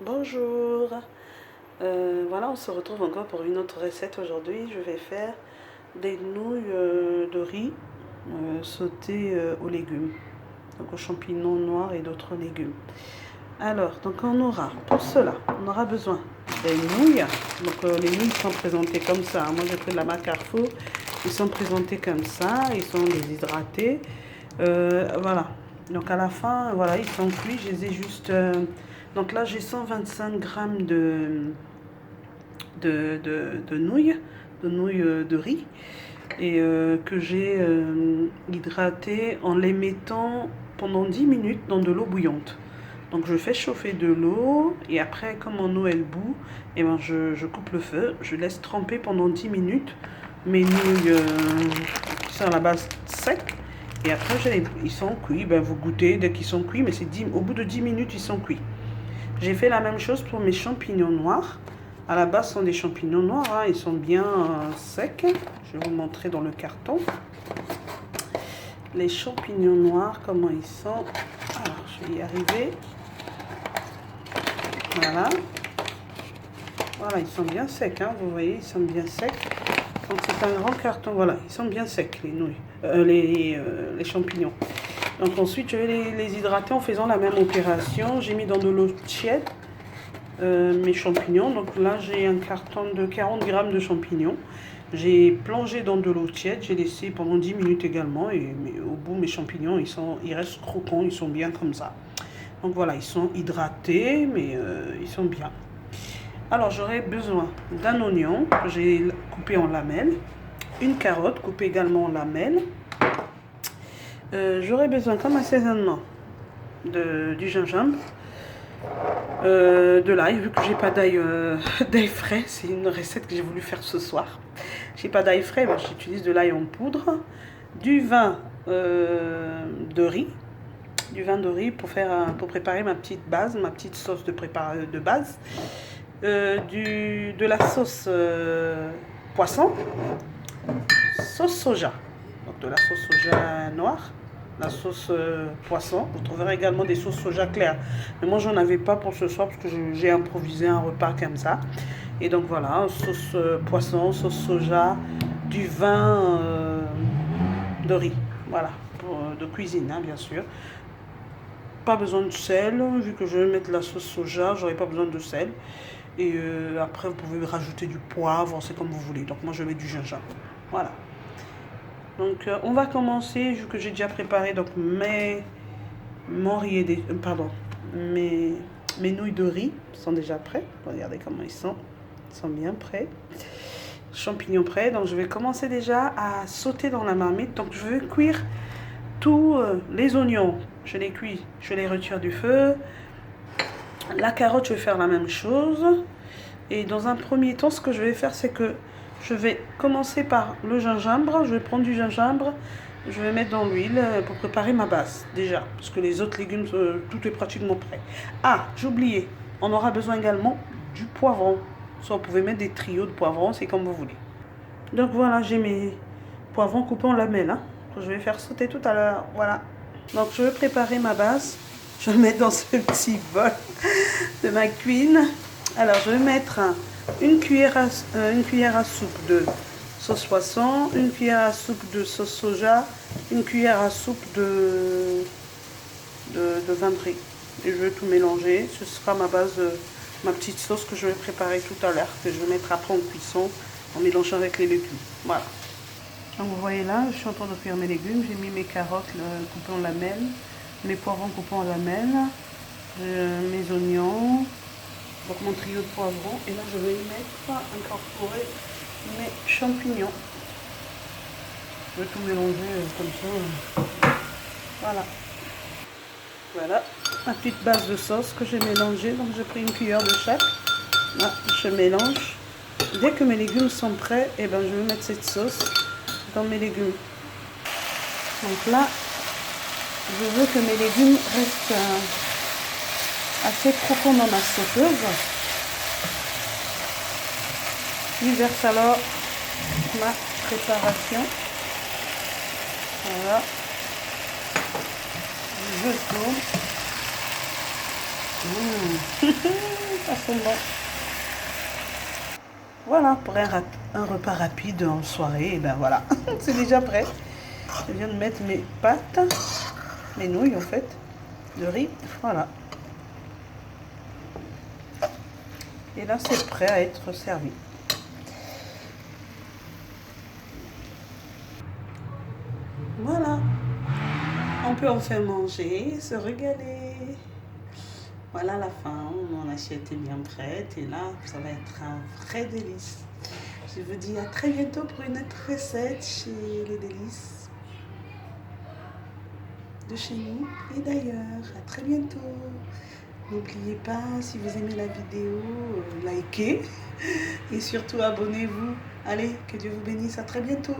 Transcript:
Bonjour, voilà, on se retrouve encore pour une autre recette aujourd'hui. Je vais faire des nouilles de riz sautées aux légumes, donc aux champignons noirs et d'autres légumes. Alors, donc on aura, pour cela, on aura besoin des nouilles. Donc les nouilles sont présentées comme ça. Moi j'ai pris de la marque Carrefour, ils sont présentés comme ça, ils sont déshydratés. Voilà, donc à la fin, voilà, ils sont cuits, je les ai juste... donc là j'ai 125 grammes de nouilles, de riz, et que j'ai hydraté en les mettant pendant 10 minutes dans de l'eau bouillante. Donc je fais chauffer de l'eau et après comme mon eau elle bout, et ben je coupe le feu, je laisse tremper pendant 10 minutes mes nouilles qui sont à la base secs. Et après ils sont cuits, ben vous goûtez dès qu'ils sont cuits, mais c'est au bout de 10 minutes ils sont cuits. J'ai fait la même chose pour mes champignons noirs. À la base, ce sont des champignons noirs, hein, ils sont bien secs. Je vais vous montrer dans le carton. Les champignons noirs, comment ils sont. Alors, je vais y arriver. Voilà. Voilà, ils sont bien secs, hein, vous voyez, ils sont bien secs. Donc c'est un grand carton, voilà, ils sont bien secs, les nouilles, les champignons. Donc ensuite, je vais les hydrater en faisant la même opération. J'ai mis dans de l'eau tiède mes champignons. Donc là, j'ai un carton de 40 grammes de champignons. J'ai plongé dans de l'eau tiède. J'ai laissé pendant 10 minutes également. Et au bout, mes champignons, ils restent croquants. Ils sont bien comme ça. Donc voilà, ils sont hydratés, mais ils sont bien. Alors, j'aurai besoin d'un oignon que j'ai coupé en lamelles. Une carotte coupée également en lamelles. J'aurai besoin comme assaisonnement du gingembre, de l'ail, vu que j'ai pas d'ail frais. C'est une recette que j'ai voulu faire ce soir. J'ai pas d'ail frais, ben, j'utilise de l'ail en poudre, du vin de riz, pour préparer ma petite base, ma petite sauce de base, de la sauce poisson, sauce soja, donc de la sauce soja noire, la sauce poisson. Vous trouverez également des sauces soja claires, mais moi j'en avais pas pour ce soir parce que j'ai improvisé un repas comme ça. Et donc voilà, sauce poisson, sauce soja, du vin de riz, voilà, de cuisine, hein, bien sûr. Pas besoin de sel, vu que je vais mettre la sauce soja, j'aurai pas besoin de sel. Et après vous pouvez rajouter du poivre, c'est comme vous voulez. Donc moi je mets du gingembre, voilà. Donc on va commencer, vu que j'ai déjà préparé donc mes nouilles de riz sont déjà prêts. Regardez comment ils sont bien prêts. Champignons prêts, donc je vais commencer déjà à sauter dans la marmite. Donc je vais cuire tous les oignons, je les cuis, je les retire du feu. La carotte, je vais faire la même chose. Et dans un premier temps, ce que je vais faire, c'est que je vais commencer par le gingembre. Je vais prendre du gingembre, je vais mettre dans l'huile pour préparer ma base, déjà. Parce que les autres légumes, tout est pratiquement prêt. Ah, j'ai oublié, on aura besoin également du poivron. Soit vous pouvez mettre des trios de poivrons, c'est comme vous voulez. Donc voilà, j'ai mes poivrons coupés en lamelles, hein, que je vais faire sauter tout à l'heure. Voilà. Donc je vais préparer ma base. Je vais mettre dans ce petit bol de ma cuisine. Alors je vais mettre une cuillère à soupe de sauce poisson, une cuillère à soupe de sauce soja, une cuillère à soupe de vin de riz. Et je vais tout mélanger. Ce sera ma base, ma petite sauce que je vais préparer tout à l'heure, que je vais mettre après en cuisson en mélangeant avec les légumes. Voilà. Donc vous voyez là, je suis en train de cuire mes légumes. J'ai mis mes carottes coupées en lamelles, mes poivrons coupés en lamelles, mes oignons, donc mon trio de poivrons. Et là, je vais incorporer mes champignons. Je vais tout mélanger comme ça. Voilà. Voilà, ma petite base de sauce que j'ai mélangée. Donc j'ai pris une cuillère de chaque. Là, je mélange. Dès que mes légumes sont prêts, et ben, je vais mettre cette sauce dans mes légumes. Donc là, je veux que mes légumes restent assez croquants dans ma sauteuse. Je verse alors ma préparation. Voilà. Je tourne. Ça sent bon. Voilà, pour un repas rapide en soirée, et ben voilà, c'est déjà prêt. Je viens de mettre mes pâtes, mes nouilles en fait, de riz, voilà. Et là, c'est prêt à être servi. Voilà, on peut enfin manger, se régaler. Voilà la fin, mon assiette est bien prête et là, ça va être un vrai délice. Je vous dis à très bientôt pour une autre recette chez Les Délices de chez nous et d'ailleurs. À très bientôt. N'oubliez pas, si vous aimez la vidéo, likez et surtout abonnez-vous. Allez, que Dieu vous bénisse. À très bientôt.